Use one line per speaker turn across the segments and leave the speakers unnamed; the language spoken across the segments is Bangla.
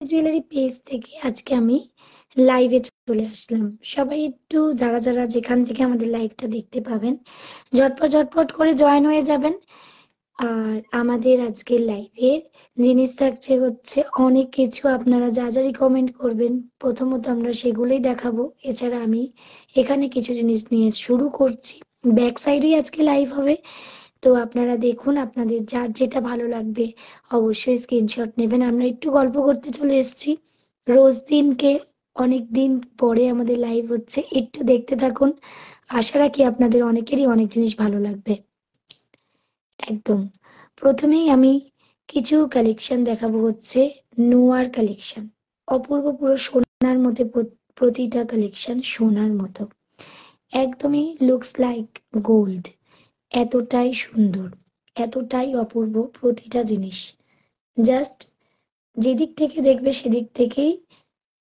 জুয়েলারি পেজ থেকে আজকে আমি লাইভে চলে আসলাম। সবাই একটু যারা যারা যেখান থেকে আমাদের লাইভটা দেখতে পাবেন ঝটপট ঝটপট করে জয়েন হয়ে যাবেন। আর আমাদের আজকের লাইভের জিনিস থাকছে হচ্ছে অনেক কিছু, আপনারা যা যা রিকমেন্ড করবেন প্রথমত আমরা সেগুলোই দেখাবো। এছাড়া আমি এখানে কিছু জিনিস নিয়ে শুরু করছি, ব্যাক সাইডেই আজকে লাইভ হবে। তো আপনারা দেখুন, আপনাদের যার যেটা ভালো লাগবে অবশ্যই স্ক্রিনশট নেবেন। আমরা একটু গল্প করতে চলে এসেছি, রোজ দিনকে অনেক দিন পরে আমাদের লাইভ হচ্ছে, একটু দেখতে থাকুন। আশা রাখি আপনাদের অনেকেরই অনেক জিনিস ভালো লাগবে। একদম প্রথমেই আমি কিছু কালেকশন দেখাবো, হচ্ছে নোয়ার কালেকশন। অপূর্ব, পুরো সোনার মধ্যে প্রতিটা কালেকশন সোনার মতো, একদমই লুকস লাইক গোল্ড। এতটাই সুন্দর, এতটাই অপূর্ব প্রতিটা জিনিস। জাস্ট যেদিক থেকে দেখবে সেদিক থেকেই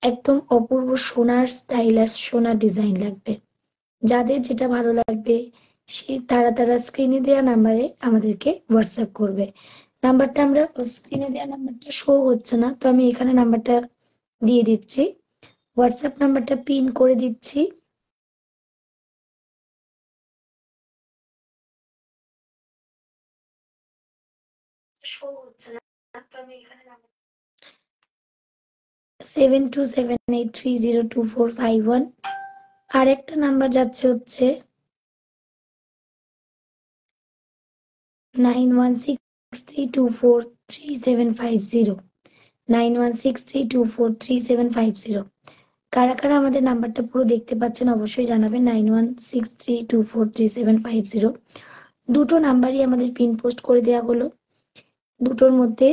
একদম অপূর্ব সোনার স্টাইল আর সোনার ডিজাইন লাগবে। যাদের যেটা ভালো লাগবে সে তারা তারা স্ক্রিনে দেওয়া নাম্বারে আমাদেরকে হোয়াটসঅ্যাপ করবে। নাম্বারটা আমরা স্ক্রিনে দেওয়া নাম্বারটা শো হচ্ছে না, তো আমি এখানে নাম্বারটা দিয়ে দিচ্ছি, হোয়াটসঅ্যাপ নাম্বারটা পিন করে দিচ্ছি। শো হচ্ছে না, তো আমি এখানে 7278302451। আর একটা নাম্বার যাচ্ছে হচ্ছে 9163243750, 9163243750। কারা কারা আমাদের নাম্বারটা পুরো দেখতে পাচ্ছেন অবশ্যই জানাবেন। 9163243750 দুটো নাম্বারই আমাদের পিন পোস্ট করে দেওয়া হলো। দুটোর মধ্যে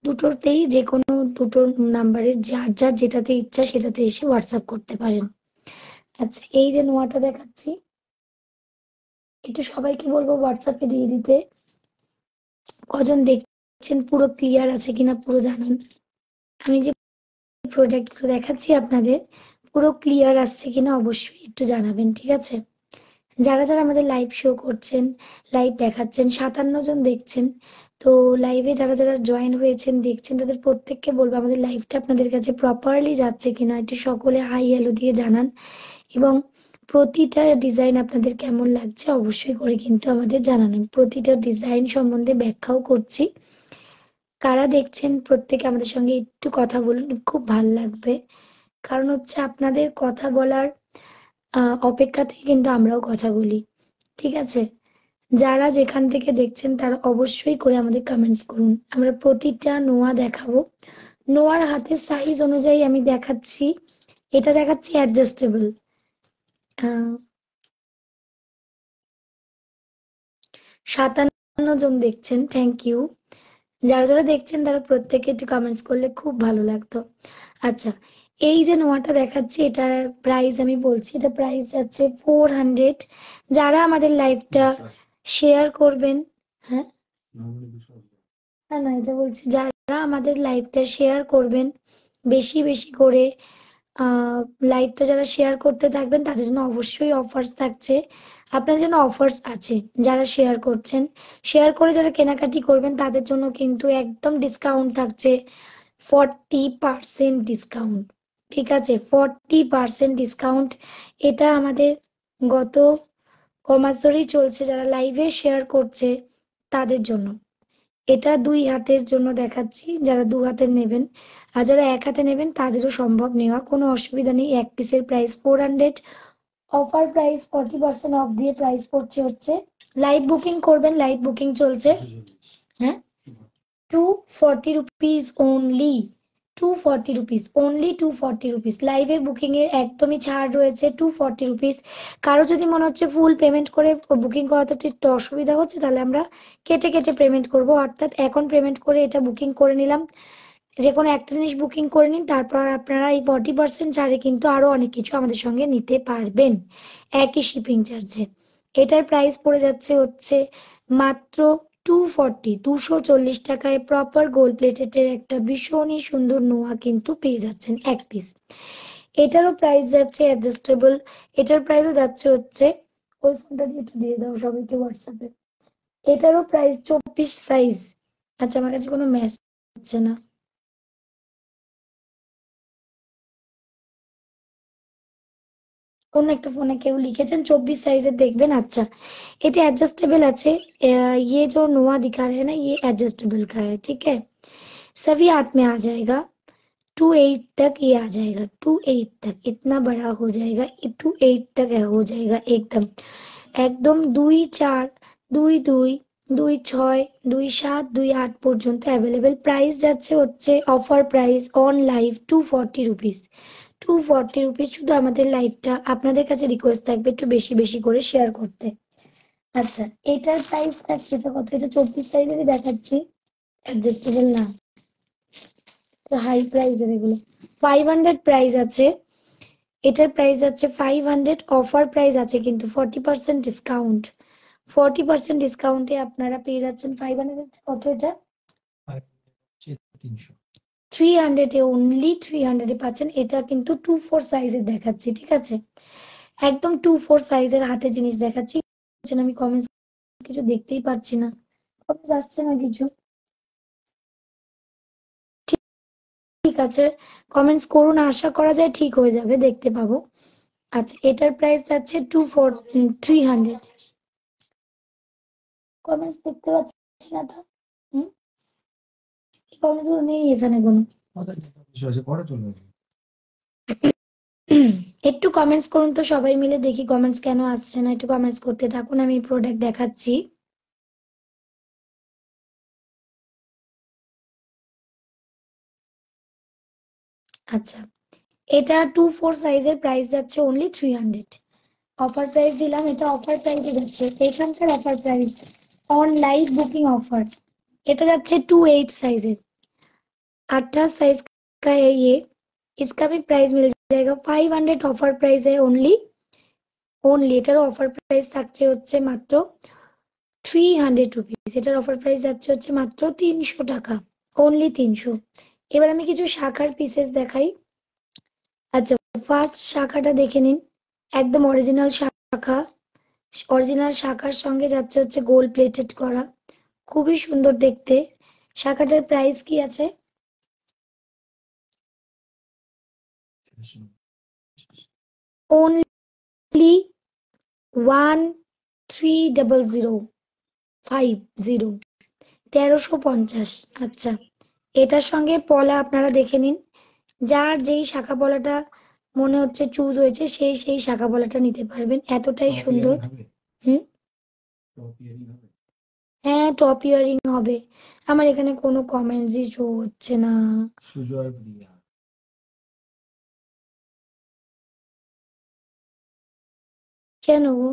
দুটোতেই যে কোনো দুটো নাম্বারের যার যার যেটাতে ইচ্ছা সেটাতে এসে হোয়াটসঅ্যাপ করতে পারেন। আচ্ছা, এই যে নোয়াটা দেখাচ্ছি, একটু সবাইকে বলবো হোয়াটসঅ্যাপে দিয়ে দিতে। কজন দেখছেন, পুরো ক্লিয়ার আছে কিনা পুরো জানান। আমি যে প্রোডাক্ট গুলো দেখাচ্ছি আপনাদের পুরো ক্লিয়ার আসছে কিনা অবশ্যই একটু জানাবেন, ঠিক আছে? যারা যারা আমাদের লাইভ শো করছেন, লাইভ দেখাচ্ছেন, 57 জন দেখছেন। তো লাইভে যারা যারা জয়েন হয়েছেন দেখছেন তাদের প্রত্যেককে বলবো আমাদের লাইভটা আপনাদের কাছে প্রপারলি যাচ্ছে কিনা একটু সকলে হাই হ্যালো দিয়ে জানান। এবং প্রতিটা ডিজাইন আপনাদের কেমন লাগছে অবশ্যই করে কিন্তু আমাদের জানাবেন। প্রতিটা ডিজাইন সম্বন্ধে ব্যাখ্যাও করছি। কারা দেখছেন প্রত্যেকে আমাদের সঙ্গে একটু কথা বলুন, খুব ভালো লাগবে। কারণ হচ্ছে আপনাদের কথা বলার অপেক্ষাতেই কিন্তু আমরাও কথা বলি, ঠিক আছে? যারা যেখান থেকে দেখছেন তারা অবশ্যই করে আমাদের কমেন্টস করুন। আমরা প্রতিটা নোয়া দেখাবো, নোয়ার হাতের সাইজ অনুযায়ী আমি দেখাচ্ছি। এটা দেখাচ্ছি অ্যাডজাস্টেবল। 57 জন দেখছেন, থ্যাংক ইউ। যারা যারা দেখছেন তারা প্রত্যেকে একটু কমেন্টস করলে খুব ভালো লাগতো। আচ্ছা, এই যে নোয়াটা দেখাচ্ছি এটার প্রাইস আমি বলছি, এটা প্রাইস যাচ্ছে 400। যারা আমাদের লাইভটা শেয়ার করবেন, হ্যাঁ না না এটা বলছি, যারা আমাদের লাইভটা শেয়ার করবেন বেশি বেশি করে, লাইভটা যারা শেয়ার করতে থাকবেন তাদের জন্য অবশ্যই অফার্স থাকছে। আপনার জন্য অফার্স আছে, যারা শেয়ার করছেন, শেয়ার করে যারা কেনাকাটি করবেন তাদের জন্য কিন্তু একদম ডিসকাউন্ট থাকছে, 40% ডিসকাউন্ট। ঠিক আছে, 40% ডিসকাউন্ট। এটা আমাদের গত কমাস ধরেই চলছে, যারা লাইভে শেয়ার করছে তাদের জন্য। এটা 2 হাতের জন্য দেখাচ্ছি, যারা 2 হাতের নেবেন। আর যারা 1 হাতে নেবেন তাদেরও সম্ভব নেওয়া, কোনো অসুবিধা নেই। এক পিসের প্রাইস 400, অফার প্রাইস 40% অফ দিয়ে প্রাইস পড়ছে হচ্ছে। লাইভ বুকিং করবেন, লাইভ বুকিং চলছে। হ্যাঁ, 240 rupees only, 240 rupees only, 240 rupees. লাইভে বুকিং এর একদমই ছাড় রয়েছে, 240 রুপিস। কারো যদি মনে হচ্ছে ফুল পেমেন্ট করে বুকিং করাতে একটু অসুবিধা হচ্ছে তাহলে আমরা কেটে কেটে পেমেন্ট করব, অর্থাৎ এখন পেমেন্ট করে এটা বুকিং করে নিলাম। যে কোনো একটা জিনিস বুকিং করে নিন, তারপর আপনারা এই 40% ছাড়ে কিন্তু আরো অনেক কিছু আমাদের সঙ্গে নিতে পারবেন একই শিপিং চার্জে। এটার প্রাইস পড়ে যাচ্ছে হচ্ছে মাত্র 240, 240 টাকায় প্রপার গোল্ড প্লেটেড এর একটা ভীষণই সুন্দর নোয়া কিন্তু পেয়ে যাচ্ছেন এক পিস। এটারও প্রাইস যাচ্ছে অ্যাডজাস্টেবল, এটার প্রাইসও যাচ্ছে হচ্ছে, ওই ফোনটা দিয়ে একটু দিয়ে দাও সবাইকে হোয়াটসঅ্যাপে। এটারও প্রাইস 24 সাইজ। আচ্ছা, আমার কাছে কোনো মেসেজ হচ্ছে না। অন্য একটা ফোনে কেউ লিখেছেন 24 साइजेर देखबेन। अच्छा এটা एडजस्टेबल আছে। ये जो नोआ दिखा रहे हैं ना ये एडजस्टेबल का है, ठीक है। सभी हाथ में आ जाएगा। 2/8 तक ये आ जाएगा, 2/8 तक इतना बड़ा हो जाएगा, 2/8 तक हो जाएगा एकदम। একদম 2/4, 2/2, 2/6, 2/7, 2/8 পর্যন্ত অ্যাভেলেবেল। প্রাইস যাচ্ছে হচ্ছে offer price on live 240 rupees. 240 rupees. শুধু আমাদের লাইভটা আপনাদের কাছে রিকোয়েস্ট থাকবে একটু বেশি বেশি করে শেয়ার করতে। আচ্ছা এটার প্রাইস থাকছে তো কত, এটা 24 সাইজেরই দেখাচ্ছি, অ্যাডজাস্টেবল না, হাই প্রাইসের এগুলো। 500 প্রাইস আছে, এটার প্রাইস আছে 500, অফার প্রাইস আছে কিন্তু 40% ডিসকাউন্ট। 40% ডিসকাউন্টে আপনারা পেয়ে যাচ্ছেন 500 কত এটা 300 এ, অনলি 300 এ পাচ্ছেন। এটা কিন্তু 2/4 সাইজের দেখাচ্ছি, ঠিক আছে, একদম 2/4 সাইজের হাতে জিনিস দেখাচ্ছি। আমি কমেন্টস কিছু দেখতেই পাচ্ছি না, কমেন্টস আসছে না কিছু। ঠিক আছে কমেন্টস করুন, আশা করা যায় ঠিক হয়ে যাবে, দেখতে পাবো। আচ্ছা এটার প্রাইস যাচ্ছে 300। কমেন্টস দেখতে পাচ্ছি না তো। হুম, কমেন্টস গুলো নেই এখানে কোনো। একটু কমেন্টস করুন তো সবাই মিলে, দেখি কমেন্টস কেন আসছে না, একটু কমেন্টস করতে থাকুন, আমি প্রোডাক্ট দেখাচ্ছি। আচ্ছা এটা 2/4 সাইজের, প্রাইস যাচ্ছে অনলি 300। অফার প্রাইস দিলাম, এটা অফার প্রাইসে যাচ্ছে, এখানকার offer price on live booking offer. এটা যাচ্ছে 2/8 সাইজের, 28 साइज का है ये। इसका भी प्राइस मिल जाएगा 500, ऑफर प्राइस है ओनली। ओनली এটারও অফার প্রাইস থাকছে হচ্ছে মাত্র 300 রুপিস। এটার অফার প্রাইস যাচ্ছে হচ্ছে মাত্র 300 টাকা, অনলি 300। এবার আমি কিছু শাখার পিসেস দেখাই। আচ্ছা ফার্স্ট শাখাটা দেখে নিন, একদম অরিজিনাল শাখা। অরিজিনাল শাখার সঙ্গে যাচ্ছে হচ্ছে গোল্ড প্লেটেড করা, খুবই সুন্দর দেখতে। শাখাটার প্রাইস কি আছে, অনলি 130050, 1350। আচ্ছা এটার সঙ্গে পলা আপনারা দেখে নিন, যার যেই শাখা পলাটা মনে হচ্ছে চুজ হয়েছে সেই সেই শাখা পলাটা নিতে পারবেন, এতটাই সুন্দর। হুম, হ্যাঁ টপ ইয়ারিং হবে। আমার এখানে কোনো কমেন্টসই শো হচ্ছে না। কেন গো?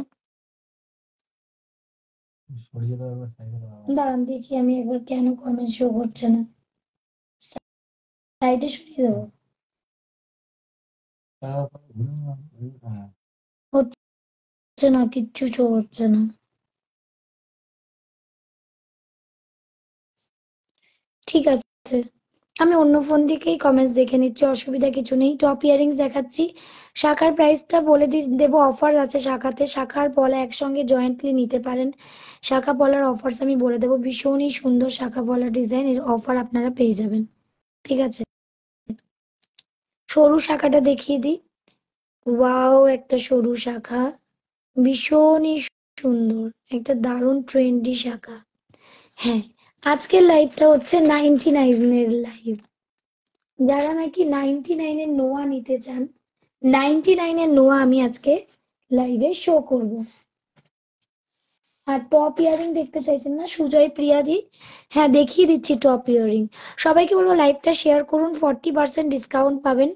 দাঁড়ান দেখি আমি একবার, কেন কমেন্ট শো করছে না, সাইডে সরিয়ে দেবো। হচ্ছে না, কিচ্ছু শো হচ্ছে না। ঠিক আছে আমি অন্য ফোন থেকেই কমেন্টস দেখে নিচ্ছি, অসুবিধা কিছু নেই। টপ ইয়ারিংস দেখাচ্ছি, শাখার প্রাইসটা বলে দেবো। অফার আছে শাখাতে, শাখার পলা একসঙ্গে জয়েন্টলি নিতে পারেন। শাখা পলার অফার্স আমি বলে দেবো, ভীষণই সুন্দর শাখা পলা ডিজাইন, এর অফার আপনারা পেয়ে যাবেন, ঠিক আছে। সরু শাখাটা দেখিয়ে দিই, ওয়াও একটা সরু শাখা, ভীষণই সুন্দর, একটা দারুণ ট্রেন্ডি শাখা। হ্যাঁ আজকের লাইভটা হচ্ছে 99 এর লাইভ। যারা নাকি 99 এর নোয়া নিতে চান, 99 এর নোয়া আমি আজকে লাইভে শো করব। আর টপ ইয়ারিং দেখতে চাইছেন না সুজয় প্রিয়াদি, হ্যাঁ দেখিয়ে দিচ্ছি টপ ইয়ারিং। সবাইকে বলবো লাইভটা শেয়ার করুন, 40% ডিসকাউন্ট পাবেন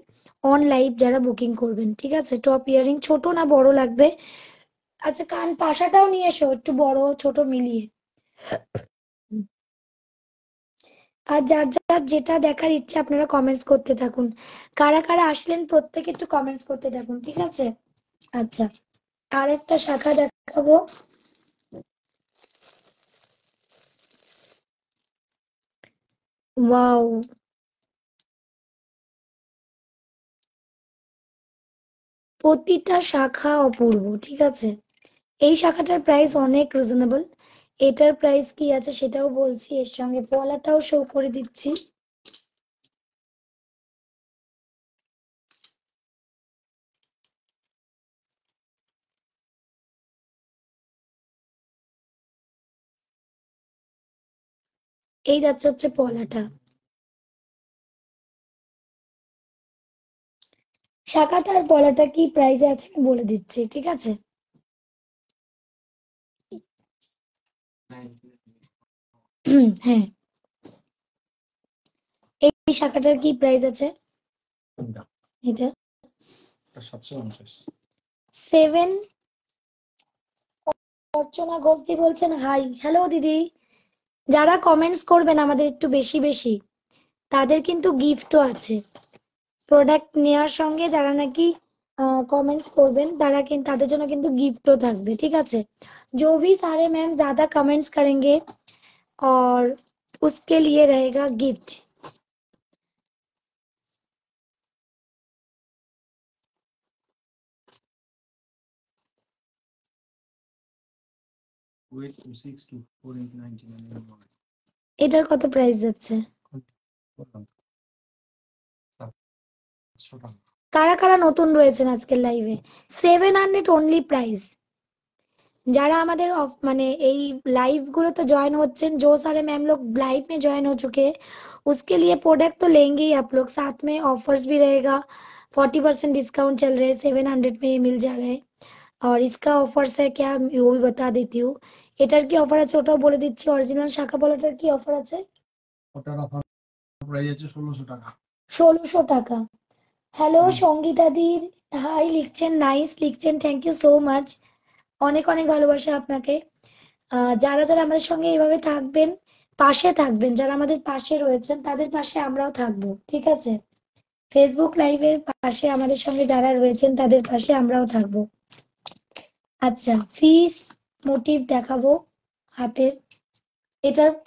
অন লাইভ যারা বুকিং করবেন, ঠিক আছে। টপ ইয়ারিং ছোট না বড় লাগবে? আচ্ছা কান পাশাটাও নিয়ে এসো, একটু বড় ছোট মিলিয়ে। আর যার যার যেটা দেখার ইচ্ছে আপনারা কমেন্টস করতে থাকুন, কারা কারা আসলেন প্রত্যেকে একটু কমেন্টস করতে থাকুন, ঠিক আছে। আচ্ছা আর একটা শাখা দেখাবো, ওয়াও, প্রতিটা শাখা অপূর্ব, ঠিক আছে। এই শাখাটার প্রাইস অনেক রিজনেবল। এটার প্রাইস কি আছে সেটাও বলছি, এর সঙ্গে পলাটাও শো করে দিচ্ছি। এই যাচ্ছে হচ্ছে পলাটা। শাখাটা আর পলাটা কি প্রাইসে আছে আমি বলে দিচ্ছি, ঠিক আছে? হ্যাঁ, এই শাখাটার কি প্রাইস আছে? এটা 7। অর্চনা ঘোষদি বলছেন হাই, হ্যালো দিদি। যারা কমেন্টস করবেন আমাদের একটু বেশি বেশি, তাদের কিন্তু গিফটও আছে। প্রোডাক্ট নেওয়ার সঙ্গে যারা নাকি कमेंट्स করবেন তারা কিন্তু তাদের জন্য কিন্তু गिफ्टও থাকবে, ঠিক আছে? जो भी सारे मैम ज्यादा कमेंट्स करेंगे और उसके लिए रहेगा गिफ्ट। এটার কত প্রাইস যাচ্ছে? কারা কারা নতুন রয়েছেন আজকের লাইভে? 700 ओनली प्राइस। যারা আমাদের মানে এই लाइव গুলোতে জয়েন হচ্ছেন, जो सारे मैम लोग लाइव में ज्वाइन हो चुके हैं उसके लिए प्रोडक्ट तो लेंगे ही आप लोग, साथ में ऑफर्स भी रहेगा। 40% डिस्काउंट चल रहे हैं, 700 में ये मिल जा रहे हैं। और इसका ऑफर्स है क्या वो भी बता देती हूँ। এটার কি অফার আছে ওটাও বলে দিচ্ছি। অরিজিনাল শাখা পলাটার কি অফার আছে? ওটার অফার প্রাইস আছে 1600 টাকা। 1600 টাকা। হ্যালো সঙ্গীতাদির হাই লিখছেন, নাইস লিখছেন, থ্যাংক ইউ সো মাচ। অনেক অনেক ভালোবাসা আপনাকে। যারা যারা আমাদের সঙ্গে এইভাবে থাকবেন, পাশে থাকবেন, যারা আমাদের পাশে রয়েছেন তাদের পাশে আমরাও থাকবো, ঠিক আছে? ফেসবুক লাইভের পাশে আমাদের সঙ্গে যারা রয়েছেন তাদের পাশে আমরাও থাকবো। আচ্ছা, ফিস মোটিভ দেখাবো হাতের।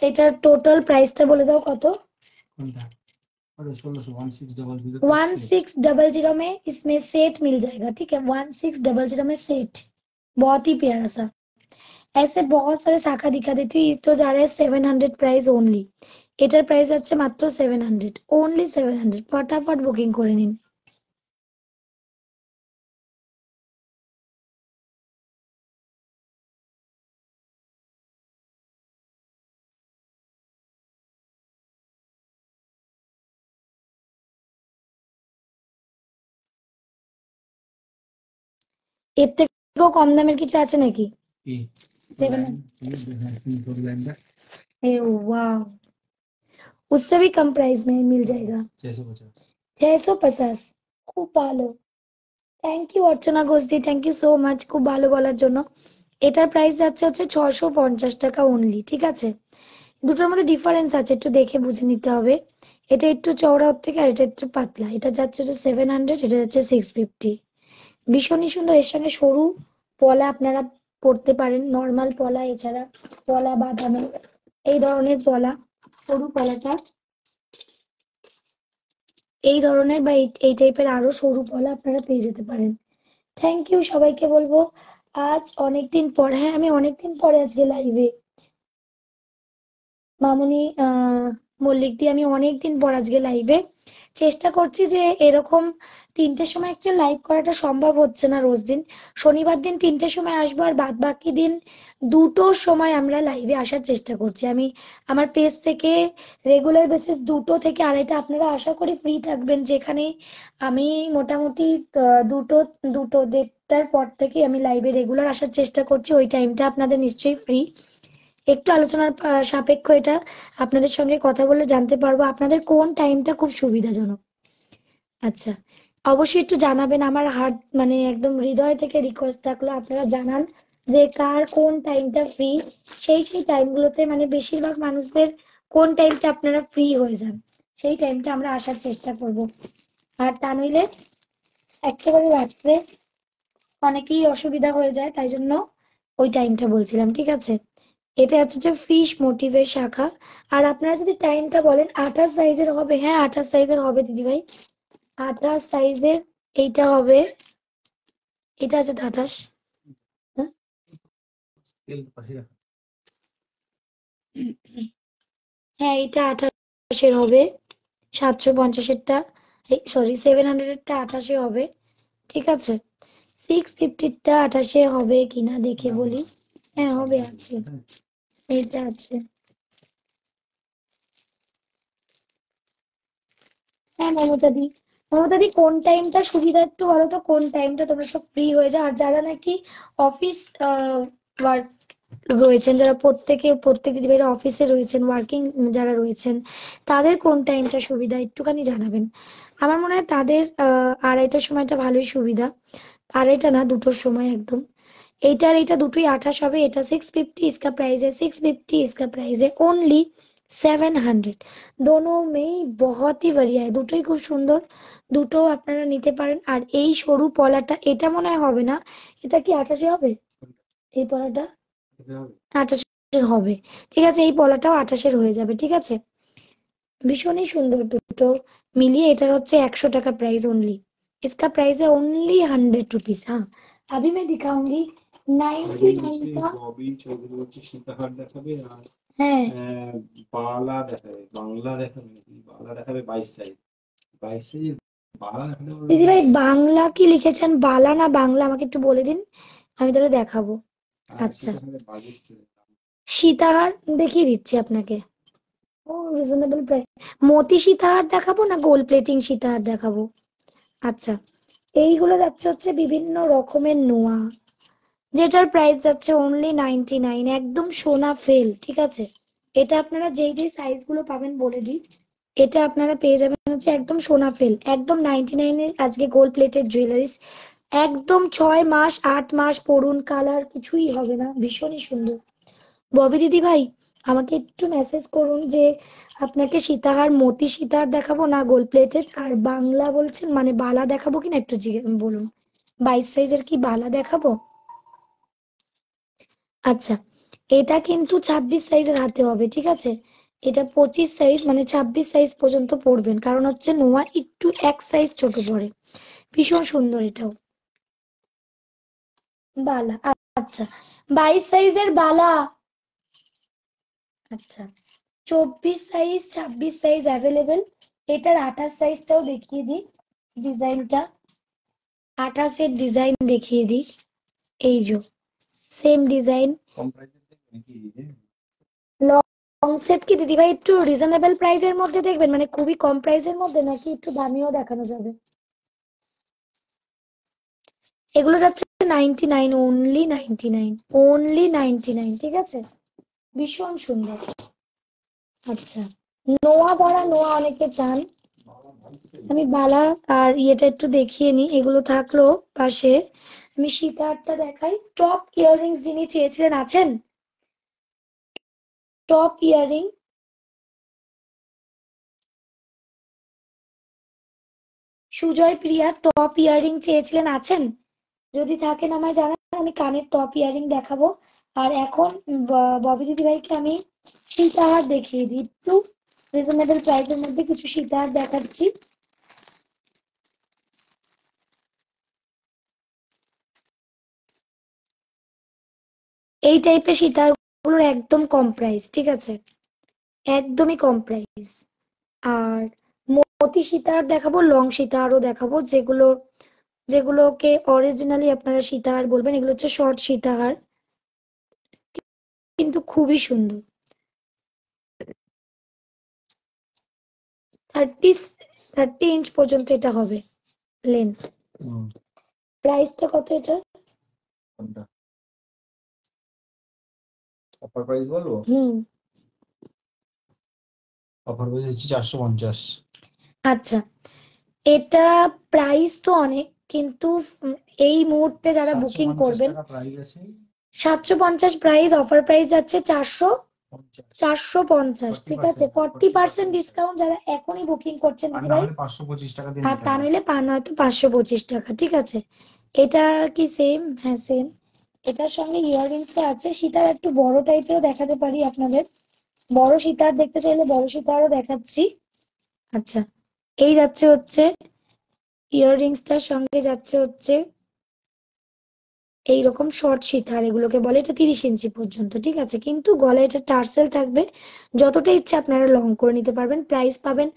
এটার টোটাল প্রাইসটা বলে দাও কত? 1600 में इसमें सेट मिल जाएगा, ठीक है? 1600 में सेट, बहुत ही प्यारा सा। ऐसे बहुत सारे শাখা दिखा देती हूँ। तो जा रहा है 700 प्राइस ओनली। এটার প্রাইস আছে মাত্র 700, ओनली 700। फटाफट বুকিং করে নিন। এর থেকেও কম দামের কিছু আছে নাকি? 700। ए वाह, उससे भी कम प्राइस में मिल जाएगा। 650। খুব ভালো। থ্যাংক ইউ অর্চনা ঘোষদি, থ্যাংক ইউ সো মাচ খুব ভালো বলার জন্য। এটার প্রাইস যাচ্ছে হচ্ছে 650 টাকা ওনলি, ঠিক আছে? দুটোর মধ্যে ডিফারেন্স আছে, একটু দেখে বুঝে নিতে হবে। এটা একটু চওড়া ওর থেকে, আর এটা একটু পাতলা। এটা যাচ্ছে হচ্ছে 700, এটা যাচ্ছে 650। ভীষণই সুন্দর। এর সঙ্গে সরু পলা আপনারা পরতে পারেন, নর্মাল পলা, এছাড়া পলা বাঁধানো, এই ধরনের পলা, সরু পলাটা এই ধরনের বা এই টাইপের আরো সরু পলা আপনারা পেয়ে যেতে পারেন। থ্যাংক ইউ সবাইকে বলবো। আজ অনেকদিন পর, হ্যাঁ আমি অনেকদিন পরে আজকে লাইভে। মামুনি মল্লিক দি, আমি অনেকদিন পর আজকে লাইভে। চেষ্টা করছি যে এরকম 3টের সময় একটা লাইভ করাটা সম্ভব হচ্ছে না রোজ দিন। শনিবার দিন 3টের সময় আসবো, আর বাদ বাকি দিন 2টোর সময় আমরা লাইভে আসার চেষ্টা করছি। আমি আমার পেজ থেকে রেগুলার বেসিস 2টো থেকে 2:30 আপনারা আশা করি ফ্রি থাকবেন, যেখানে আমি মোটামুটি 2টো 2:30টার পর থেকে আমি লাইভে রেগুলার আসার চেষ্টা করছি। ওই টাইমটা আপনাদের নিশ্চয়ই ফ্রি। একটু আলোচনার সাপেক্ষ এটা, আপনাদের সঙ্গে কথা বলে জানতে পারবো আপনাদের কোন টাইমটা খুব সুবিধাজনক। আচ্ছা, অবশ্যই একটু জানাবেন। আমার হার্ট মানে একদম হৃদয় থেকে রিকোয়েস্ট থাকলো আপনারা জানান যে কার কোন টাইমটা ফ্রি। সেই টাইমগুলোতে মানে বেশিরভাগ মানুষদের কোন টাইমটা আপনারা ফ্রি হয়ে যান, সেই টাইমটা আমরা আসার চেষ্টা করব। আর তা নইলে একেবারে রাত্রে অনেকেই অসুবিধা হয়ে যায়, তাই জন্য ওই টাইমটা বলছিলাম, ঠিক আছে? এটা হচ্ছে ফিশ মোটিভের শাখা। আর আপনারা যদি টাইমটা বলেন 28 সাইজের হবে, হ্যাঁ 28 সাইজের হবে দিদিভাই। 28 সাইজের এইটা হবে। এটা আছে 28। হ্যাঁ এটা 28-এর হবে। 750-এরটা, সরি 700-এরটা 28-এ হবে, ঠিক আছে? 650-টা 28-এ হবে কিনা দেখে বলি। হ্যাঁ হবে, আছে, এইটা আছে। মমতাদি, মমতাদি কোন টাইমটা সুবিধা একটু বলো তো, কোন টাইমটা তোমরা সব ফ্রি হয়ে যাও? আর যারা নাকি অফিস ওয়ার্ক রয়েছেন, যারা প্রত্যেক দিদিভাইরা অফিসে রয়েছেন, ওয়ার্কিং যারা রয়েছেন, তাদের কোন টাইমটা সুবিধা একটুখানি জানাবেন। আমার মনে হয় তাদের আড়াইটার সময়টা ভালোই সুবিধা। আড়াইটা না, দুটোর সময় একদম। এইটা আর এইটা দুটোই 28 হবে। এটা 650, इसका प्राइस है 650, इसका प्राइस है ओनली 700। दोनों में ही बहुत ही बढ़िया है, দুটোই খুব সুন্দর। দুটো আপনারা নিতে পারেন। আর এই সরু পলাটা, এটা মনে হয় হবে না। এটা কি 28 হবে? এই পলাটা 28 হবে। ঠিক আছে, এই পলাটাও 28 হয়ে যাবে। ঠিক আছে, ভীষণই সুন্দর দুটো मिलिए। এটার হচ্ছে 100 টাকা प्राइस ओनली। इसका प्राइस है ओनली 100 रुपीज। हाँ, अभी मैं दिखाऊंगी 99 का।
ববি চৌধুরী হচ্ছে সীতাহার দেখাবে আর
হ্যাঁ,
বালা দেখাবে, বাংলা দেখাবে নাকি, বালা দেখাবে 22 সাইজ, 22 সাইজ বালা দেখালে
দিদি ভাই বাংলা কি লিখেছেন, বালা না বাংলা, আমাকে একটু বলে দিন, আমি তাহলে দেখাবো। আচ্ছা,
সীতাহারের বাজেট
সীতাহার দেখিয়ে দিচ্ছি আপনাকে। ও, রিজনেবল প্রাইস। মতি সীতাহার দেখাবো না গোল্ড প্লেটিং সীতাহার দেখাবো? আচ্ছা, এইগুলো যাচ্ছে হচ্ছে বিভিন্ন রকমের নোয়া, যেটার প্রাইস যাচ্ছে অনলি 99, একদম সোনা ফেল। ঠিক আছে, এটা আপনারা যেই যেই সাইজ গুলো পাবেন বলে দিই, এটা আপনারা পেয়ে যাবেন হচ্ছে একদম সোনা ফেল, একদম 99-এ আজকে গোল্ড প্লেটেড জুয়েলারিস। একদম 6 মাস 8 মাস পরুন, কালার কিছুই হবে না, ভীষণই সুন্দর। ববি দিদি ভাই, আমাকে একটু মেসেজ করুন যে আপনাকে সীতাহার, মতি সীতাহার দেখাবো না গোল্ড প্লেটেড, আর বাংলা বলছেন মানে বালা দেখাবো কিনা একটু বলুন। 22 সাইজের কি বালা দেখাবো? আচ্ছা, এটা কিন্তু 26 সাইজের হাতে হবে। ঠিক আছে, এটা 25 সাইজ, মানে 26 সাইজ পর্যন্ত পড়বেন, কারণ হচ্ছে নোয়া একটু এক সাইজ ছোট পড়ে। ভীষণ সুন্দর এটাও বালা। আচ্ছা, 22 সাইজের বালা। আচ্ছা, 24 সাইজ 26 সাইজ অ্যাভেলেবেল। এটার 28 সাইজটাও দেখিয়ে দিই, ডিজাইনটা 28-এর ডিজাইন দেখিয়ে দিই। এই যে সেম ডিজাইন।
কম প্রাইসে নাকি?
লং সেট কি দিদিভাই একটু রিজনেবল প্রাইসের মধ্যে দেখবেন, মানে খুবই কম প্রাইসের মধ্যে, নাকি একটু দামিও দেখানো যাবে? এগুলো যাচ্ছে 99, ওনলি 99, ওনলি 99। ঠিক আছে, ভীষণ সুন্দর। আচ্ছা, নোয়া ভরা নোয়া অনেকে চান, আমি বালা আর ইয়েটা একটু দেখিয়ে নি, এগুলো থাকলো পাশে। আমি সীতাহারটা দেখাই। টপ ইয়াররিংস যিনি চেয়েছিলেন আছেন? টপ ইয়াররিং, সুজয় প্রিয়া টপ ইয়াররিং চেয়েছিলেন, আছেন? যদি থাকেন আমায় জানান, আমি কানের টপ ইয়াররিং দেখাবো। আর এখন ববি দিদি ভাইকে আমি সীতাহার দেখিয়ে দিই একটু রিজনেবল প্রাইসের মধ্যে, কিছু সীতাহার দেখাচ্ছি। এই টাইপের সীতাহার গুলোর একদম কম প্রাইস। ঠিক আছে, একদমই কম প্রাইস। আর মতি সীতাহার দেখাবো, লং সীতাহারও দেখাবো, যেগুলোকে অরিজিনালি আপনারা সীতাহার বলবেন। এগুলো হচ্ছে শর্ট সীতাহার, কিন্তু খুবই সুন্দর। 30 30 ইঞ্চ পর্যন্ত এটা হবে লেন্থ। প্রাইসটা কত এটা?
অফার প্রাইস বলবো? অফার প্রাইস হচ্ছে 450।
আচ্ছা, এটা প্রাইস তো অনেক, কিন্তু এই মুহূর্তে যারা বুকিং করবেন 750 প্রাইস, অফার প্রাইস যাচ্ছে 450। ঠিক আছে, 40% ডিসকাউন্ট যারা এখনই বুকিং করছেন দিদি ভাই,
525 টাকা দিয়ে
আর তা নইলে পান হয়তো 525 টাকা। ঠিক আছে, এটা কি সেম? হ্যাঁ সেম। এটার সঙ্গে ইয়াররিংস আছে। সীতার একটু বড় টাইপেরও দেখাতে পারি আপনাদের, বড় সীতার দেখতে চাইলে বড় সীতারও দেখাচ্ছি। আচ্ছা, এই যাচ্ছে হচ্ছে ইয়াররিংসটার সঙ্গে যাচ্ছে হচ্ছে এইরকম শর্ট সীতার, এগুলোকে বলে। এটা 30 ইঞ্চি পর্যন্ত। ঠিক আছে, কিন্তু গলায় এটা টার্সেল থাকবে, যতটা ইচ্ছা আপনারা লং করে নিতে পারবেন। প্রাইস পাবেন,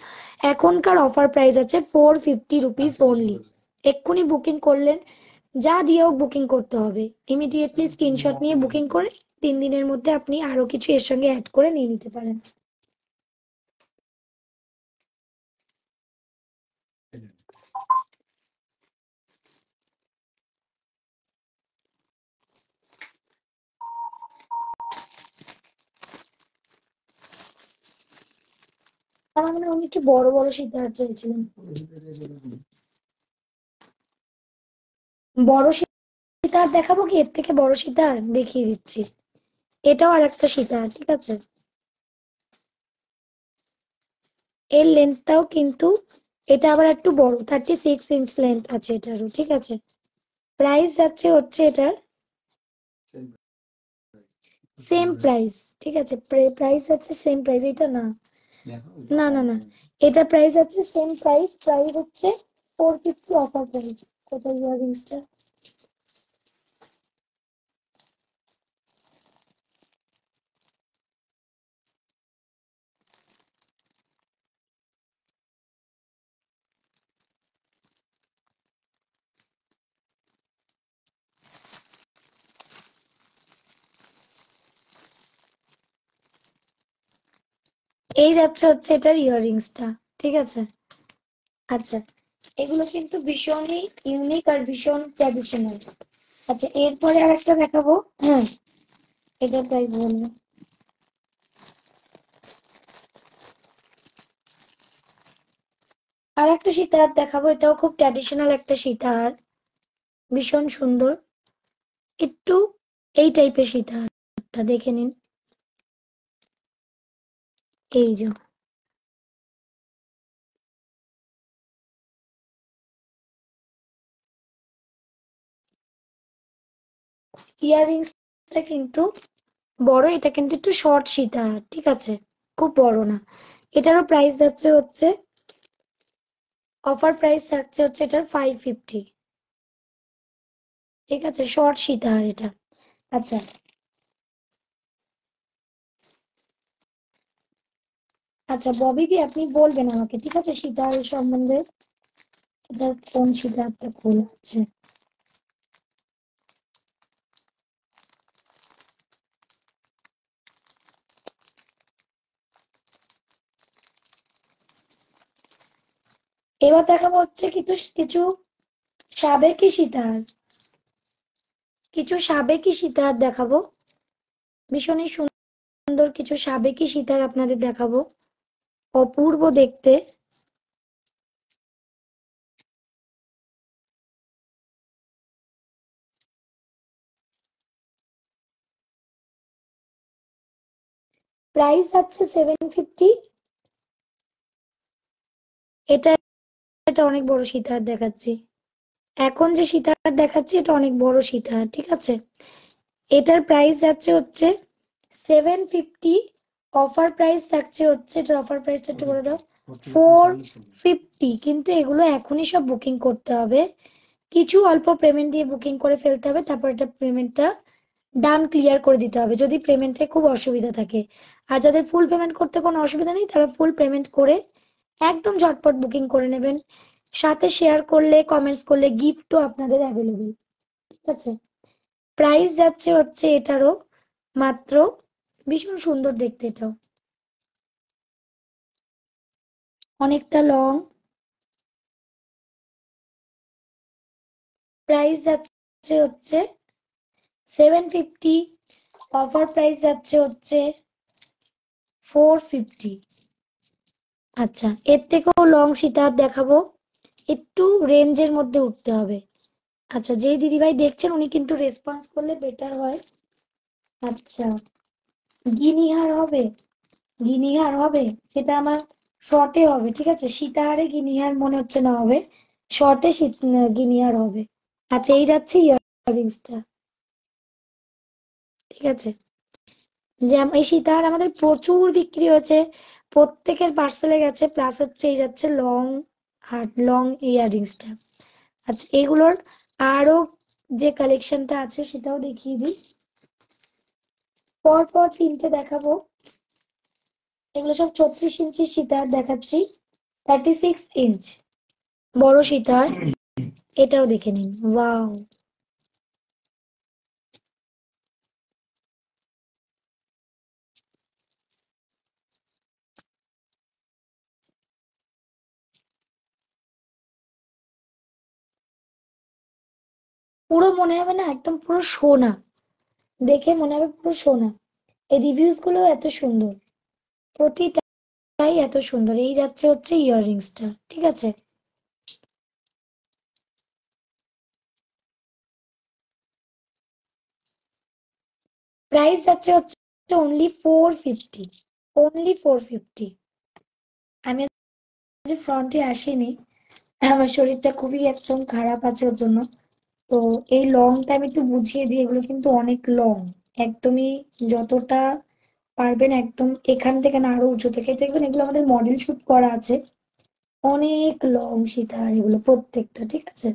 এখনকার অফার প্রাইস আছে 450 রুপিস ওনলি। এক্ষুনি বুকিং করলেন, যা দিয়েও বুকিং করতে হবে, ইমিডিয়েটলি স্ক্রিনশট নিয়ে বুকিং করে 3 দিনের মধ্যে আপনি আরো কিছু এর সঙ্গে অ্যাড করে নিয়ে নিতে পারেন। আমার মনে হয় আমি একটু বড় বড় সীতাহার চাইছিলাম। বড় সীতাহার দেখাবো কি? এর থেকে বড় সীতাহার দেখিয়ে দিচ্ছি। এটাও আর একটা সীতাহার, ঠিক আছে? এর লেন্থটাও কিন্তু, এটা আবার একটু বড়, 36 ইঞ্চ লেন্থ আছে এটারও, ঠিক আছে? প্রাইস যাচ্ছে হচ্ছে এটার সেম প্রাইস, ঠিক আছে? প্রাইস আছে সেম প্রাইস, এটা না, না না না, এটা প্রাইস আছে সেম প্রাইস। প্রাইস হচ্ছে 450 অফার প্রাইস। কোথায় ইয়াররিংসটা? এই যাচ্ছে হচ্ছে এটার ইয়াররিংসটা, ঠিক আছে? আচ্ছা, এগুলো কিন্তু ভীষণই ইউনিক আর ভীষণ ট্র্যাডিশনাল। আচ্ছা, এরপরে আর একটা দেখাবো। হ্যাঁ, এটার প্রাইস বলবো। আর একটা সীতাহার দেখাবো, এটাও খুব ট্র্যাডিশনাল একটা সীতাহার, ভীষণ সুন্দর। একটু এই টাইপের সীতাহারটা দেখে নিন। এই যে ইয়াররিংসটা কিন্তু বড়, এটা কিন্তু একটু শর্ট সীতাহার, ঠিক আছে? খুব বড় না। এটারও প্রাইস যাচ্ছে হচ্ছে, অফার প্রাইস থাকছে হচ্ছে এটার 550, ঠিক আছে? শর্ট সীতাহার এটা। আচ্ছা, আচ্ছা ববিদি, আপনি বলবেন আমাকে, ঠিক আছে, সীতাহার সম্বন্ধে। এটা কোন সীতাহারটা খোলা আছে? এবার দেখাবো হচ্ছে কিছু কিছু সাবেকি সীতাহার, কিছু সাবেকি সীতাহার দেখাবো। ভীষণই সুন্দর কিছু সাবেকি সীতাহার আপনাদের দেখাবো, অপূর্ব দেখতে। প্রাইস আছে 750। এটা এটা অনেক বড় সীতাহার দেখাচ্ছি। এখন যে সীতাহার দেখাচ্ছি এটা অনেক বড় সীতাহার, ঠিক আছে? এটার প্রাইস যাচ্ছে হচ্ছে 750। অফার প্রাইস থাকছে হচ্ছে, এটার অফার প্রাইসটা একটু বলে দাও। 450। কিন্তু এগুলো এখনই সব বুকিং করতে হবে, কিছু অল্প পেমেন্ট দিয়ে বুকিং করে ফেলতে হবে, তারপর এটা পেমেন্টটা ডান ক্লিয়ার করে দিতে হবে যদি পেমেন্টে খুব অসুবিধা থাকে। আর যাদের ফুল পেমেন্ট করতে কোনো অসুবিধা নেই, তারা ফুল পেমেন্ট করে একদম ঝটপট বুকিং করে নেবেন। সাথে শেয়ার করলে, কমেন্টস করলে গিফটও আপনাদের অ্যাভেলেবেল, ঠিক আছে? প্রাইস যাচ্ছে হচ্ছে এটারও মাত্র, ভীষণ সুন্দর দেখতে এটাও, অনেকটা লং। প্রাইস যাচ্ছে হচ্ছে 750। অফার প্রাইস যাচ্ছে হচ্ছে 450। আচ্ছা, এর থেকেও লং সীতাহার দেখাবো, একটু রেঞ্জের মধ্যে উঠতে হবে। আচ্ছা, যেই দিদিভাই দেখছেন উনি কিন্তু রেসপন্স করলে বেটার হয়। আচ্ছা, গিনিহার হবে? গিনিহার হবে, সেটা আমার শর্টে হবে, ঠিক আছে? সীতাহারে গিনিহার মনে হচ্ছে না হবে, শর্টে গিনিহার হবে। আচ্ছা, এই যাচ্ছে ইয়াররিংসটা, ঠিক আছে? যে এই সীতাহার আমাদের প্রচুর বিক্রি হয়েছে, প্রত্যেকের পার্সেলে গেছে। প্লাস হচ্ছে এই যাচ্ছে লং হার্ট, লং ইয়াররিংসটা। আচ্ছা, এগুলোর আরো যে কালেকশনটা আছে সেটাও দেখিয়ে দিই। পর পর তিনটে দেখাবো। এগুলো সব 36 ইঞ্চি সীতাহার দেখাচ্ছি, 36 ইঞ্চ বড় সীতাহার। এটাও দেখে নিন, ওয়াও! পুরো মনে হবে না একদম পুরো সোনা, দেখে মনে হবে পুরো সোনা। এই রিভিউস গুলো এত সুন্দর, প্রতিটা এত সুন্দর। এই যাচ্ছে হচ্ছে ইয়াররিংসটা, ঠিক আছে। প্রাইস যাচ্ছে হচ্ছে অনলি 450, অনলি 450। আমি আজ ফ্রন্টে আসিনি, আমার শরীরটা খুবই একদম খারাপ আছে ওর জন্য। তো এই লংটা আমি একটু বুঝিয়ে দিই, এগুলো কিন্তু অনেক লং, একদমই যতটা পারবেন একদম এখান থেকে না আরো উঁচু থেকে দেখবেন, এগুলো আমাদের মডেল শুট করা আছে। অনেক লং সীতাহার এগুলো প্রত্যেকটা, ঠিক আছে।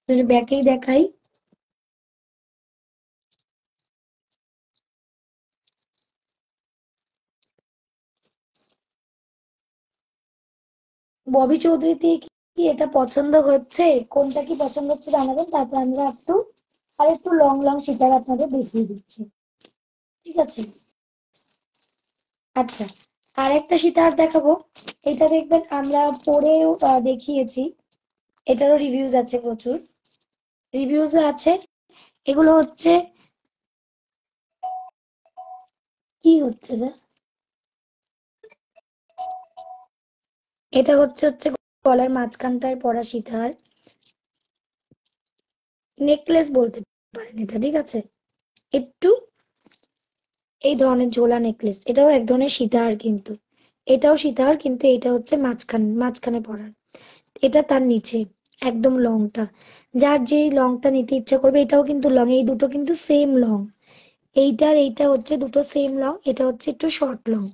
যদি ব্যাকেই দেখাই, ববি চৌধুরী দিয়ে কি এটা পছন্দ হচ্ছে, কোনটা কি পছন্দ হচ্ছে জানাবেন, তারপর আমরা একটু আর একটু লং লং সীতাহার আপনাদের দেখিয়ে দিচ্ছি, ঠিক আছে। আচ্ছা, আর একটা সীতাহার দেখাবো। এটা দেখবেন আমরা পরেও দেখিয়েছি, এটারও রিভিউজ আছে, প্রচুর রিভিউজ আছে। এগুলো হচ্ছে, কি হচ্ছে যে, এটা হচ্ছে হচ্ছে গলার মাঝখানটায় পরা সীতাহার, নেকলেস বলতে পারেন এটা, ঠিক আছে। একটু এই ধরনের ঝোলা নেকলেস, এটাও এক ধরনের সীতাহার কিন্তু, এটাও সীতাহার কিন্তু এটা হচ্ছে মাঝখানে পরার, এটা তার নিচে একদম লংটা, যার যেই লংটা নিতে ইচ্ছা করবে। এটাও কিন্তু লং, এই দুটো কিন্তু সেম লং, এইটার এইটা হচ্ছে দুটো সেম লং, এটা হচ্ছে একটু শর্ট লং।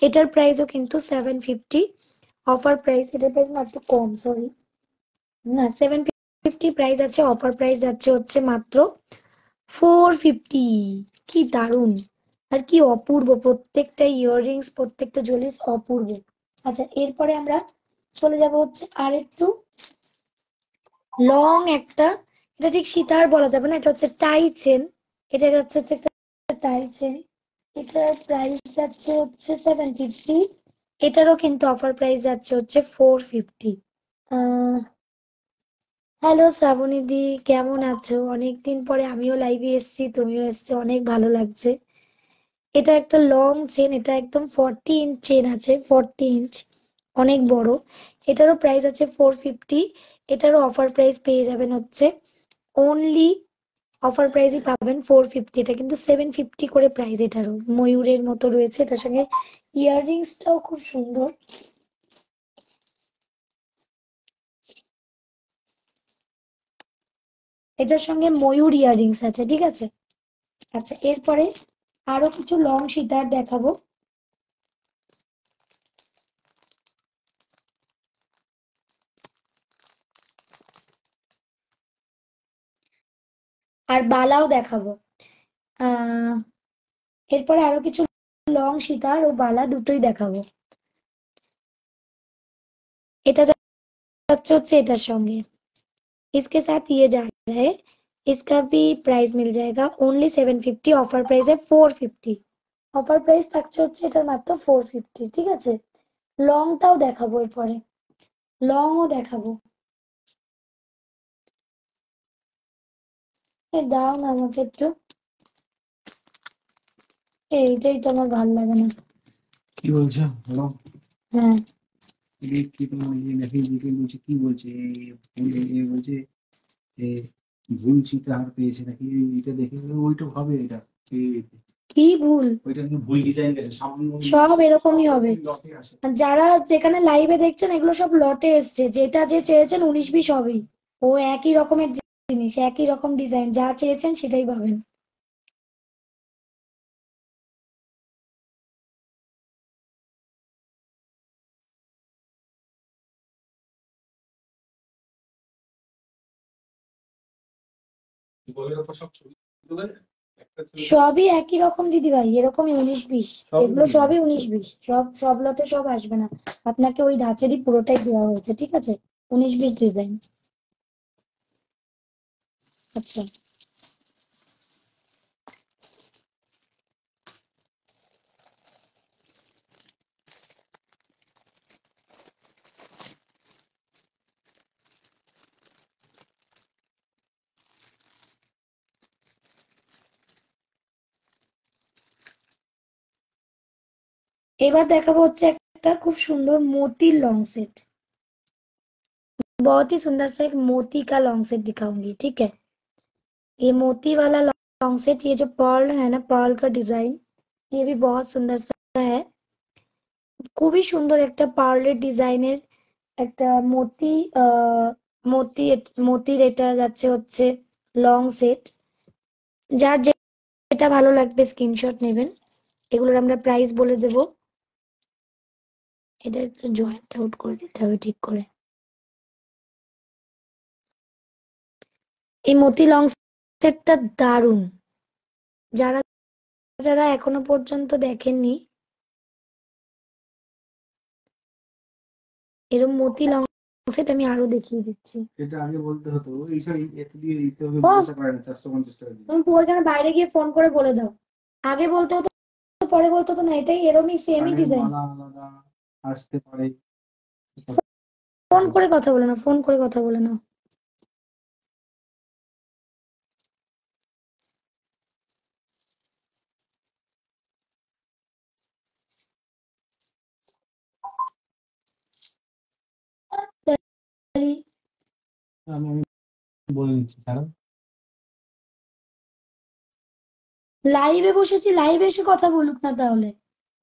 এটার প্রাইসও কিন্তু 750, অফার প্রাইস, এটার প্রাইস না একটু কম, সরি, না 750 প্রাইস আছে, অফার প্রাইস যাচ্ছে হচ্ছে মাত্র 450। কি দারুণ আর কি অপূর্ব, প্রত্যেকটা ইয়াররিংস প্রত্যেকটা জুয়েলারিস অপূর্ব। আচ্ছা, এরপরে আমরা চলে যাব হচ্ছে আর একটু লং একটা, এটা ঠিক সীতাহার বলা যাবে না, এটা হচ্ছে টাই চেন, এটা হচ্ছে হচ্ছে একটা টাই চেন। এটার প্রাইস যাচ্ছে হচ্ছে 750, এটারও কিন্তু অফার প্রাইস যাচ্ছে হচ্ছে 450। হ্যালো শ্রাবণী দি, কেমন আছো? অনেকদিন পরে আমিও লাইভে এসেছি, তুমিও এসছো, অনেক ভালো লাগছে। এটা একটা লং চেন, এটা একদম 40 ইঞ্চ চেন আছে, 40 ইঞ্চ, অনেক বড়। এটারও প্রাইস আছে 450, এটারও অফার প্রাইস পেয়ে যাবেন হচ্ছে অনলি, অফার প্রাইসই পাবেন 450, এটা কিন্তু 750 করে প্রাইস। এটারও ময়ূরের মতো রয়েছে, এটার সঙ্গে ইয়াররিংসটাও খুব সুন্দর, এটার সঙ্গে ময়ূর ইয়াররিংস আছে, ঠিক আছে। আচ্ছা, এরপরে আরো কিছু লং সীতার দেখাবো। আর বালাও দেখাবো। আহ এরপরে আরো কিছু লং সীতার ও বালা দুটোই দেখাবো। এটা যাচ্ছে হচ্ছে এটার সঙ্গে, इसके साथ ये जा रहा है, इसका भी प्राइस मिल जाएगा ओनली 750, ऑफर प्राइस है 450। অফার প্রাইস থাকছে হচ্ছে এটার মাত্র 450, ঠিক আছে। লংটাও দেখাবো, এরপরে লংও দেখাবো। দাও না আমাকে একটু, এইটাই তো আমার ভালো লাগে না।
কি বলছো? হ্যালো,
হ্যাঁ,
কি তোমার ইয়ে নাকি দিকে বলছে, কি বলছে বলছে যে ভুল সীতাহার পেয়েছে নাকি, এটা দেখে ওইটা হবে, এটা
কি ভুল?
ওইটা কিন্তু ভুল ডিজাইন গেছে সামনে,
সব এরকমই হবে।
লটে আছে।
যারা যেখানে লাইভে দেখছেন এগুলো সব লটে এসছে, যেটা যে চেয়েছেন 19-20 হবেই। ও একই রকমের জিনিস, একই রকম ডিজাইন, যা চেয়েছেন সেটাই পাবেন।
বইয়ের উপর সব ছবি তুলে দেয়। একটা ছবি
সবই একই রকম দিদিভাই, এরকমই 19-20, এগুলো সবই 19-20, সব লটে সব আসবে না। আপনাকে ওই ধাঁচেরই পুরোটাই দেওয়া হয়েছে, ঠিক আছে, 19-20 ডিজাইন। আচ্ছা, এবার দেখাবো হচ্ছে একটা খুব সুন্দর मोती लॉन्ग सेट, बहुत ही सुंदर सा एक मोती का लॉन्ग सेट दिखाऊंगी, ठीक है। ये मोती वाला लॉन्ग सेट, ये जो पर्ल है ना, पर्ल का डिजाइन, ये भी बहुत सुंदर सा है। খুবই সুন্দর একটা পার্লের ডিজাইনের একটা মতি মতি মতির এটা যাচ্ছে হচ্ছে লং সেট। যার যেটা ভালো লাগবে স্ক্রিনশট নেবেন। এগুলোর আমরা প্রাইস বলে দেব। এটা একটু জয়েন্ট আউট করে দিতে হবে ঠিক করে। এই মতি লং সেটটা দারুণ। যারা যারা এখনো পর্যন্ত দেখেননি, এরকম মতি লং সেট আমি আরো দেখিয়ে দিচ্ছি।
এটা আগে বলতে হতো, এইসব এত দিয়ে দিতে হবে
ও,
বলতে পারে না, 450 টাকা দিয়ে।
তুমি ওইখানে বাইরে গিয়ে ফোন করে বলে দাও। আগে বলতে হতো, পরে বলতে হতো না, এটাই এরকমই সেমই
কানের
ডিজাইন।
মালা আলাদা আসতে পারে।
ফোন করে কথা বলে নাও, ফোন করে কথা বলে নাও।
আমি আমি বলে নিচ্ছি, কারণ
লাইভে বসেছি, লাইভে এসে কথা বলুক না তাহলে।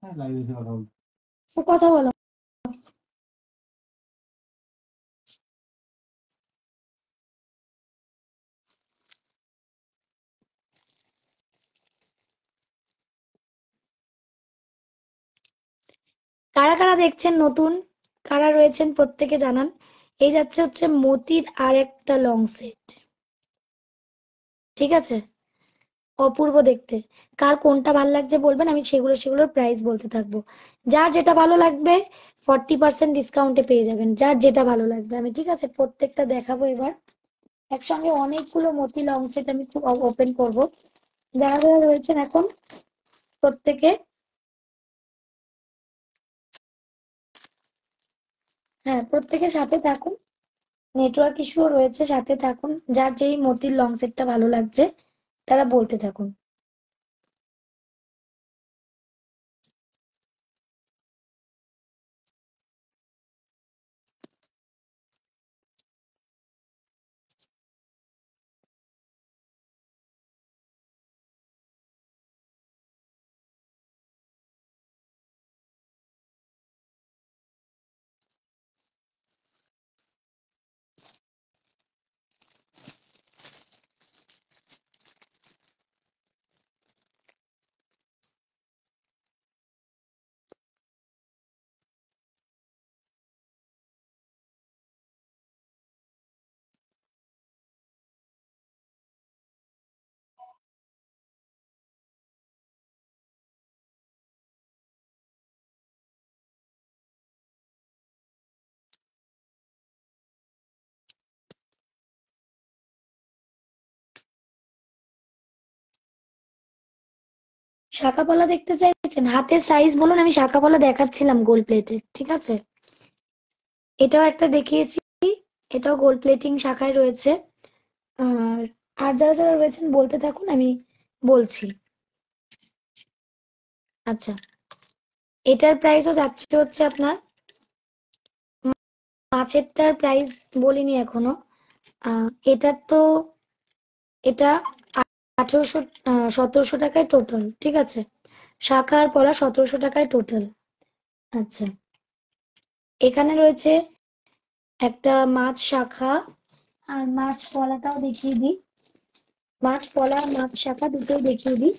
হ্যাঁ লাইভে এসে কথা বলতে।
ও কথা বলো। কারা কারা দেখছেন নতুন, কারা রয়েছেন প্রত্যেকে জানান। এই যাচ্ছে হচ্ছে মতির আর একটা লং সেট, ঠিক আছে। অপূর্ব দেখতে। কার কোনটা ভালো লাগছে বলবেন, আমি সেগুলোর প্রাইস বলতে থাকবো। যার যেটা ভালো লাগবে 40% ডিসকাউন্টে পেয়ে যাবেন, যার যেটা ভালো লাগবে। আমি ঠিক আছে প্রত্যেকটা দেখাবো এবার একসঙ্গে। অনেকগুলো মতি লং সেট আমি খুব ওপেন করব। যারা যারা রয়েছেন এখন প্রত্যেকে, হ্যাঁ প্রত্যেকে সাথে থাকুন। নেটওয়ার্ক ইস্যুও রয়েছে, সাথে থাকুন। যার যেই মতির লং সেটটা ভালো লাগছে তারা বলতে থাকুন। শাখা পলা দেখতে চাইছেন? হাতের সাইজ বলুন, আমি শাখা পলা দেখাচ্ছিলাম গোল প্লেটের, ঠিক আছে। এটাও একটা দেখিয়েছি, এটাও গোল প্লেটিং শাখায় রয়েছে। আর আর যারা যারা রয়েছেন বলতে থাকুন, আমি বলছি। আচ্ছা, এটার প্রাইসও যাচ্ছে হচ্ছে আপনার, মাছেরটার প্রাইস বলিনি এখনো। এটার তো, এটা 1800 1700 টাকায় টোটাল, ঠিক আছে। শাখা আর পলা 1700 টাকায় টোটাল। আচ্ছা, এখানে রয়েছে একটা মাছ শাখা, আর মাছ পলাটাও দেখিয়ে দিই। মাছ পলা মাছ শাখা দুটোই দেখিয়ে দিই।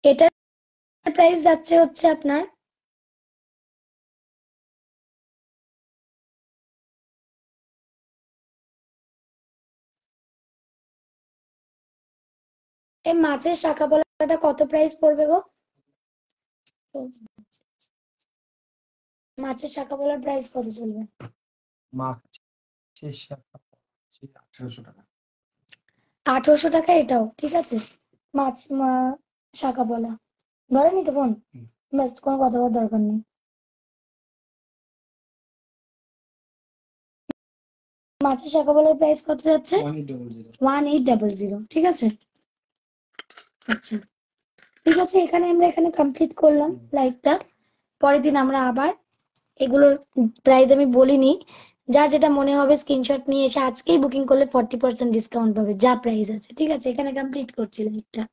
এটার প্রাইস যাচ্ছে হচ্ছে আপনার, এই মাছের শাখা পলাটা কত প্রাইস পড়বে গো? মাছের শাখা বলার প্রাইস কত চলবে?
মাছের শাখা 1800 টাকা।
1800 টাকা এটাও ঠিক আছে। মাছ শাখা বলা ধরেনি তো বোন,
হুম।
ব্যাস কোনো কথা বলার দরকার নেই। মাছের শাখা বলার প্রাইস কত যাচ্ছে?
1800।
1800 ঠিক আছে। আচ্ছা ঠিক আছে, এখানে কমপ্লিট করলাম
হুম।
লাইভটা। পরের দিন আমরা আবার এগুলোর প্রাইস আমি বলিনি, যা যেটা মনে হবে স্ক্রিনশট নিয়ে এসে আজকেই বুকিং করলে 40% ডিসকাউন্ট পাবে, যা প্রাইস আছে ঠিক আছে। এখানে কমপ্লিট করছি লাইভটা।